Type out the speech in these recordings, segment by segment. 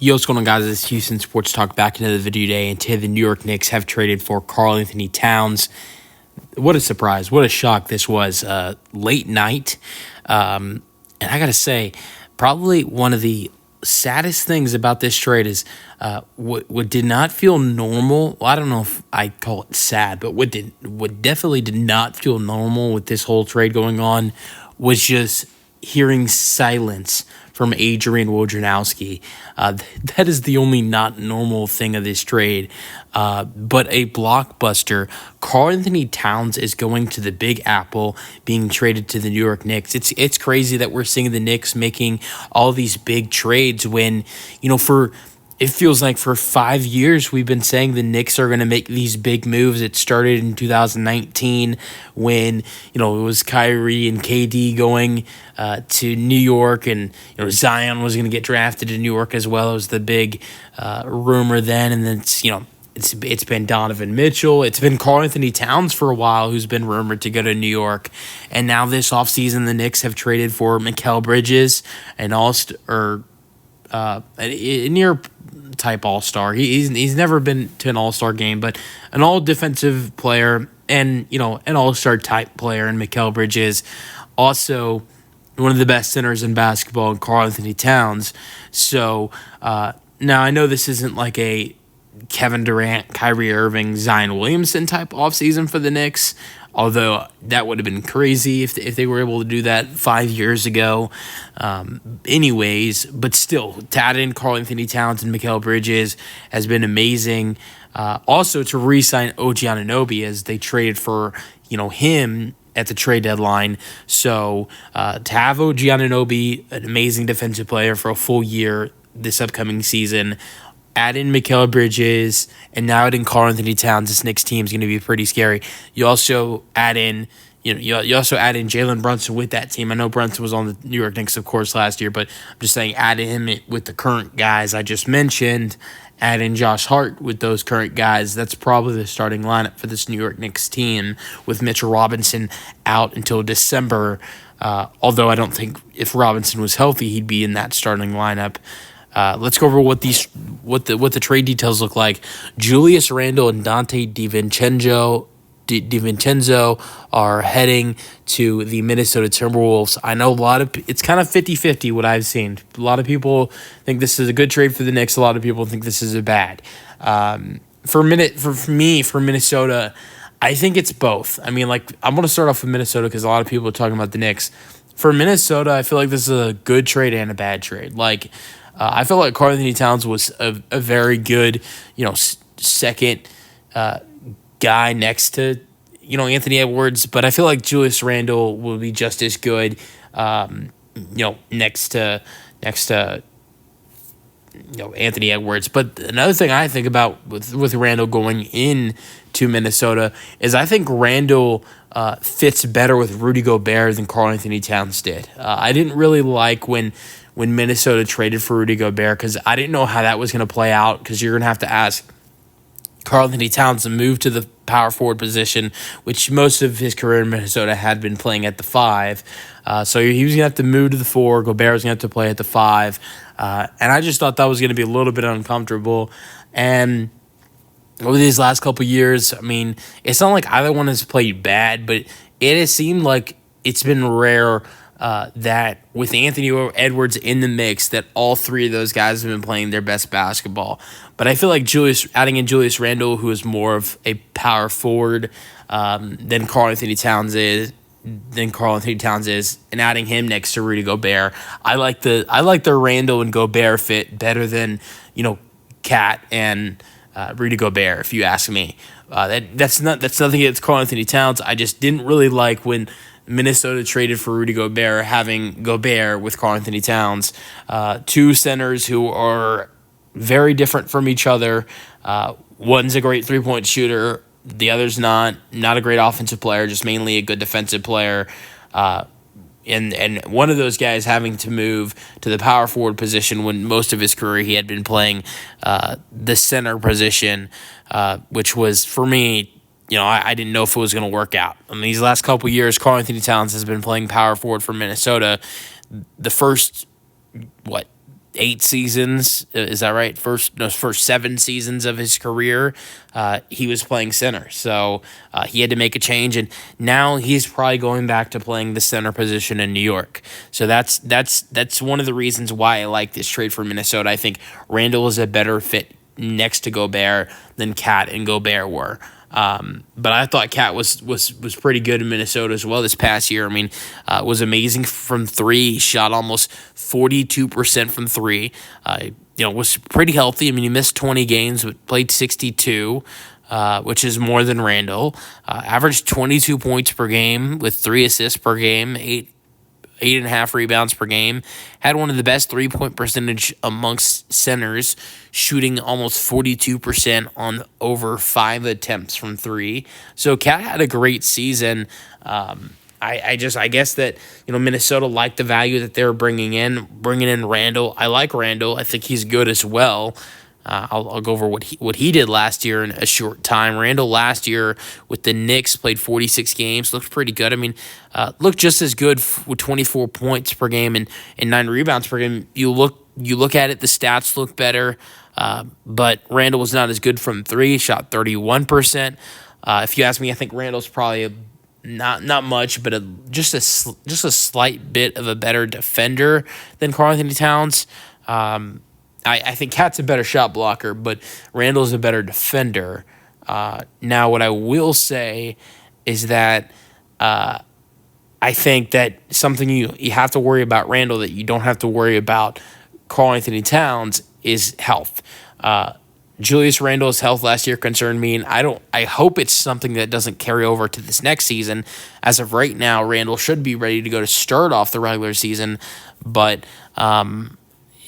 Yo, what's going on, guys? It's Houston Sports Talk back into the video today, and today the New York Knicks have traded for Karl-Anthony Towns. What a surprise. What a shock this was. Late night. And I got to say, probably one of the saddest things about this trade is what did not feel normal. Well, I don't know if I call it sad, but what definitely did not feel normal with this whole trade going on was just hearing silence from Adrian Wojnarowski. That is the only not normal thing of this trade. But a blockbuster. Karl-Anthony Towns is going to the Big Apple, being traded to the New York Knicks. It's crazy that we're seeing the Knicks making all these big trades when, it feels like for 5 years we've been saying the Knicks are going to make these big moves. It started in 2019 when, it was Kyrie and KD going to New York, and, Zion was going to get drafted to New York as well. It was the big rumor then. And then it's been Donovan Mitchell. It's been Karl-Anthony Towns for a while, who's been rumored to go to New York. And now this offseason, the Knicks have traded for Mikal Bridges, an near type all-star. He's never been to an all-star game, but an all-defensive player and, an all-star type player in Mikal Bridges. Also, one of the best centers in basketball in Karl-Anthony Towns. So, now I know this isn't like a Kevin Durant, Kyrie Irving, Zion Williamson type offseason for the Knicks, although that would have been crazy if they were able to do that 5 years ago. But still, to add in Karl-Anthony Towns and Mikal Bridges has been amazing. Also, to re-sign OG Anunoby, as they traded for him at the trade deadline. So to have OG Anunoby, an amazing defensive player for a full year this upcoming season, add in Mikal Bridges, and now add in Karl-Anthony Towns, this Knicks team is going to be pretty scary. You also add in, you also add in Jalen Brunson with that team. I know Brunson was on the New York Knicks, of course, last year, but I'm just saying add in him with the current guys I just mentioned. Add in Josh Hart with those current guys. That's probably the starting lineup for this New York Knicks team, with Mitchell Robinson out until December. Although I don't think if Robinson was healthy, he'd be in that starting lineup. Let's go over what the trade details look like. Julius Randle and Dante DiVincenzo are heading to the Minnesota Timberwolves. I know it's kind of 50-50 what I've seen. A lot of people think this is a good trade for the Knicks. A lot of people think this is a bad. For Minnesota, I think it's both. I mean, I'm going to start off with Minnesota because a lot of people are talking about the Knicks. For Minnesota, I feel like this is a good trade and a bad trade. I feel like Karl-Anthony Towns was a very good, second guy next to, Anthony Edwards. But I feel like Julius Randle will be just as good, next to Anthony Edwards. But another thing I think about with Randle going in to Minnesota is I think Randle fits better with Rudy Gobert than Karl-Anthony Towns did. I didn't really like when Minnesota traded for Rudy Gobert because I didn't know how that was going to play out, because you're going to have to ask Karl-Anthony Towns to move to the power forward position, which most of his career in Minnesota had been playing at the 5. So he was going to have to move to the 4. Gobert was going to have to play at the 5. And I just thought that was going to be a little bit uncomfortable. And over these last couple of years, I mean, it's not like either one has played bad, but it has seemed like it's been rare that with Anthony Edwards in the mix, that all three of those guys have been playing their best basketball. But I feel like adding in Julius Randle, who is more of a power forward than Karl-Anthony Towns is, and adding him next to Rudy Gobert, I like the Randle and Gobert fit better than Cat and Rudy Gobert, if you ask me. That's nothing against Karl-Anthony Towns. I just didn't really like when Minnesota traded for Rudy Gobert, having Gobert with Karl-Anthony Towns, two centers who are very different from each other. One's a great three-point shooter. The other's not a great offensive player, just mainly a good defensive player. And one of those guys having to move to the power forward position when most of his career he had been playing the center position, which was, for me, I didn't know if it was going to work out. I mean, these last couple of years, Karl-Anthony Towns has been playing power forward for Minnesota. The first, 8 seasons. Is that right? First 7 seasons of his career, he was playing center. So he had to make a change, and now he's probably going back to playing the center position in New York. So that's one of the reasons why I like this trade for Minnesota. I think Randall is a better fit next to Gobert than Cat and Gobert were. But I thought Cat was pretty good in Minnesota as well this past year. I mean, was amazing from three. He shot almost 42% from three. Was pretty healthy. I mean, he missed 20 games, but played 62. Which is more than Randall. Averaged 22 points per game with 3 assists per game, 8.5 rebounds per game. Had one of the best 3-point percentage amongst centers, shooting almost 42% on over 5 attempts from three. So Cat had a great season. I guess that Minnesota liked the value that they were bringing in Randall. I like Randall. I think he's good as well. I'll go over what he did last year in a short time. Randall last year with the Knicks played 46 games, looked pretty good. I mean, looked just as good with 24 points per game and 9 rebounds per game. You look at it, the stats look better, but Randall was not as good from three. Shot 31%. If you ask me, I think Randall's probably not much, but just a slight bit of a better defender than Karl-Anthony Towns. I think Cat's a better shot blocker, but Randall's a better defender. Now, what I will say is that I think that something you have to worry about Randall that you don't have to worry about Karl-Anthony Towns is health. Julius Randle's health last year concerned me, and I hope it's something that doesn't carry over to this next season. As of right now, Randle should be ready to go to start off the regular season, but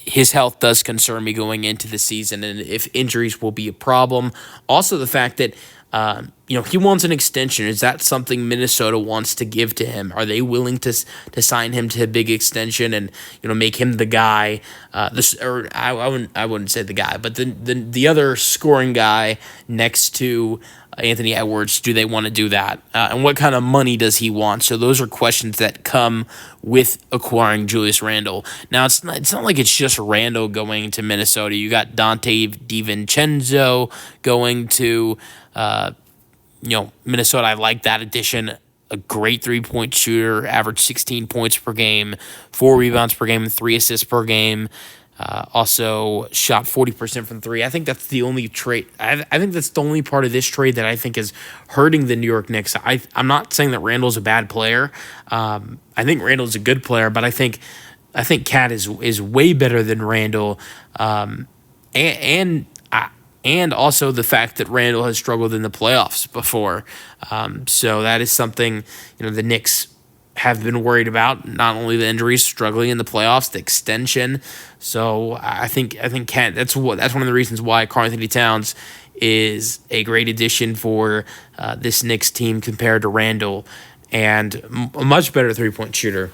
his health does concern me going into the season, and if injuries will be a problem. Also, the fact that he wants an extension. Is that something Minnesota wants to give to him? Are they willing to sign him to a big extension and make him the guy? I wouldn't say the guy, but the other scoring guy next to Anthony Edwards. Do they want to do that? And what kind of money does he want? So those are questions that come with acquiring Julius Randle. Now it's not like it's just Randle going to Minnesota. You got Dante DiVincenzo going to Minnesota. I like that addition. A great 3-point shooter, averaged 16 points per game, 4 rebounds per game, and 3 assists per game. Also shot 40% from three. I think that's the only trade. I think that's the only part of this trade that I think is hurting the New York Knicks. I'm not saying that Randle's a bad player. I think Randle's a good player, but I think Cat is way better than Randle. And also the fact that Randle has struggled in the playoffs before. So that is something the Knicks have been worried about. Not only the injuries, struggling in the playoffs, the extension. So I think Cat. That's one of the reasons why Karl-Anthony Towns is a great addition for this Knicks team compared to Randle, and a much better 3-point shooter.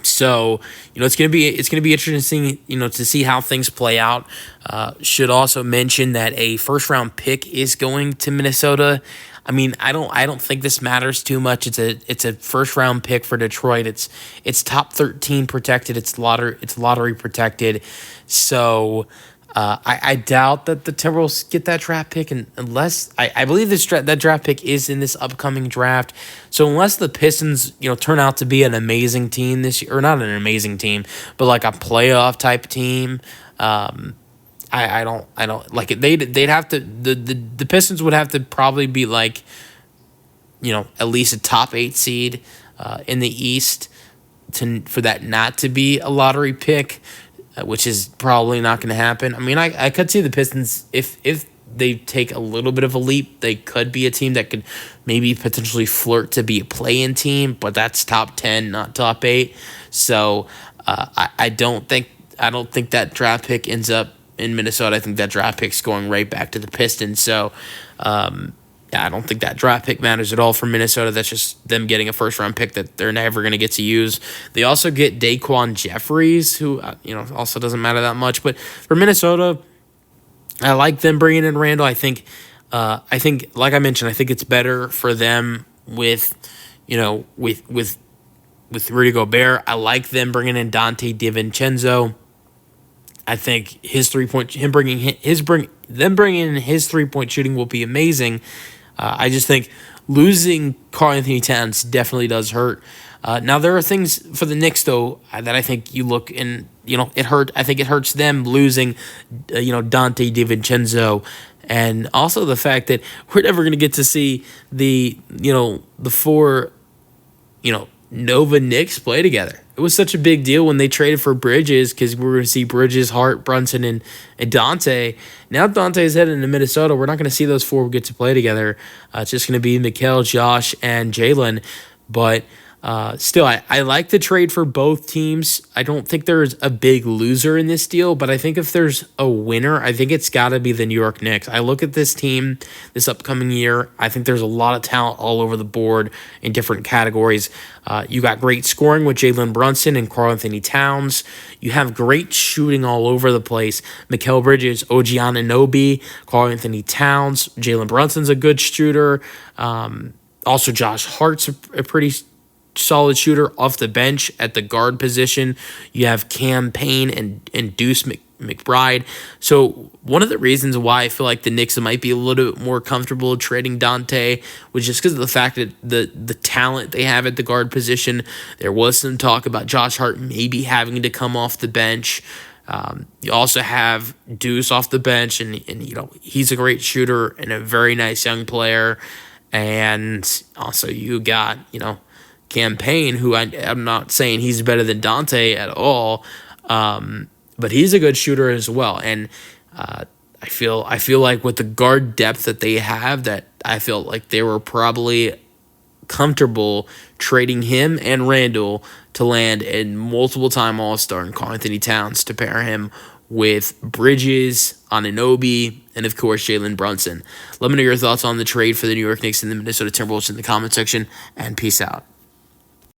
So it's gonna be interesting to see how things play out. Should also mention that a first round pick is going to Minnesota. I mean, I don't think this matters too much. It's a first round pick for Detroit. It's top 13 protected. It's lottery protected. So I doubt that the Timberwolves get that draft pick, and unless I believe that draft pick is in this upcoming draft. So unless the Pistons turn out to be an amazing team this year, or not an amazing team, but like a playoff type team, I don't like it. They'd have to the Pistons would have to probably be like at least a top 8 seed in the East for that not to be a lottery pick, which is probably not going to happen. I mean, I could see the Pistons, if they take a little bit of a leap, they could be a team that could maybe potentially flirt to be a play-in team, but that's top 10, not top 8. So I don't think that draft pick ends up in Minnesota. I think that draft pick's going right back to the Pistons. So I don't think that draft pick matters at all for Minnesota. That's just them getting a first-round pick that they're never going to get to use. They also get Daquan Jeffries, who also doesn't matter that much. But for Minnesota, I like them bringing in Randle. I think, like I mentioned, I think it's better for them with Rudy Gobert. I like them bringing in Dante DiVincenzo. I think his 3-point him bringing his bring them bringing in his 3-point shooting will be amazing. I just think losing Karl-Anthony Towns definitely does hurt. Now there are things for the Knicks though that I think you look and it hurt. I think it hurts them losing Dante DiVincenzo, and also the fact that we're never going to get to see the four Nova Knicks play together. It was such a big deal when they traded for Bridges because we were going to see Bridges, Hart, Brunson, and Dante. Now Dante's heading to Minnesota. We're not going to see those four get to play together. It's just going to be Mikal, Josh, and Jalen. But still, I like the trade for both teams. I don't think there's a big loser in this deal, but I think if there's a winner, I think it's got to be the New York Knicks. I look at this team this upcoming year. I think there's a lot of talent all over the board in different categories. You got great scoring with Jalen Brunson and Karl-Anthony Towns. You have great shooting all over the place. Mikal Bridges, OG Anunoby, Karl-Anthony Towns. Jalen Brunson's a good shooter. Also, Josh Hart's a pretty solid shooter off the bench at the guard position. You have Cam Payne and Deuce McBride. So one of the reasons why I feel like the Knicks might be a little bit more comfortable trading Dante was just because of the fact that the talent they have at the guard position. There was some talk about Josh Hart maybe having to come off the bench. You also have Deuce off the bench, and he's a great shooter and a very nice young player. And also you got Cam Payne, who I'm not saying he's better than Dante at all, but he's a good shooter as well. And I feel like with the guard depth that they have, that I feel like they were probably comfortable trading him and Randall to land a multiple-time All-Star in Karl-Anthony Towns to pair him with Bridges, Anunoby, and of course Jalen Brunson. Let me know your thoughts on the trade for the New York Knicks and the Minnesota Timberwolves in the comment section, and peace out.